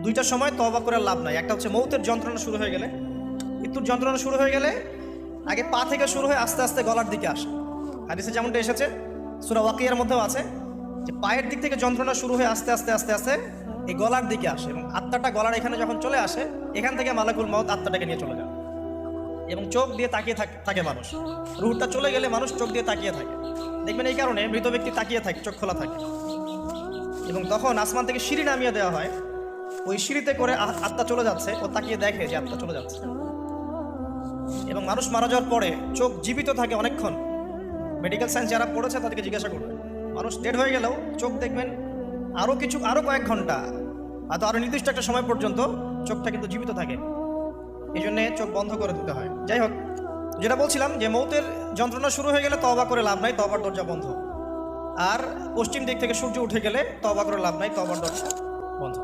দুইটা সময় তওবা করে লাভ নাই। একটা হচ্ছে মৌতের যন্ত্রণা শুরু হয়ে গেলে, মৃত্যুর যন্ত্রণা শুরু হয়ে গেলে আগে পা থেকে শুরু হয়ে আস্তে আস্তে গলার দিকে আসে। হাদিসে যেমনটা এসেছে, সূরা ওয়াকিয়ার মধ্যেও আছে যে পায়ের দিক থেকে যন্ত্রণা শুরু হয়ে আস্তে আস্তে আস্তে আস্তে এই গলার দিকে আসে, এবং আত্মাটা গলার এখানে যখন চলে আসে, এখান থেকে মালাকুল মউত আত্মাটাকে নিয়ে চলে যায় এবং চোখ দিয়ে তাকিয়ে থাকে মানুষ। রুহটা চলে গেলে মানুষ চোখ দিয়ে তাকিয়ে থাকে, দেখবেন এই কারণে মৃত ব্যক্তি তাকিয়ে থাকে, চোখ খোলা থাকে। এবং তখন আসমান থেকে সিঁড়ি নামিয়ে দেওয়া হয়, ওই সিঁড়িতে করে আত্মা চলে যাচ্ছে, ও তাকিয়ে দেখে যে আত্মা চলে যাচ্ছে। এবং মানুষ মারা যাওয়ার পরে চোখ জীবিত থাকে অনেকক্ষণ। মেডিকেল সায়েন্স যারা পড়েছে তাদেরকে জিজ্ঞাসা করবে, মানুষ ডেড হয়ে গেলেও চোখ দেখবেন আরও কয়েক ঘন্টা, হয়তো আরও নির্দিষ্ট একটা সময় পর্যন্ত চোখটা কিন্তু জীবিত থাকে। এই জন্যে চোখ বন্ধ করে দিতে হয়। যাই হোক, যেটা বলছিলাম যে মৌতের যন্ত্রণা শুরু হয়ে গেলে তওবা করে লাভ নাই, তওবার দরজা বন্ধ। আর পশ্চিম দিক থেকে সূর্য উঠে গেলে তওবা করে লাভ নাই, তওবার দরজা বন্ধ।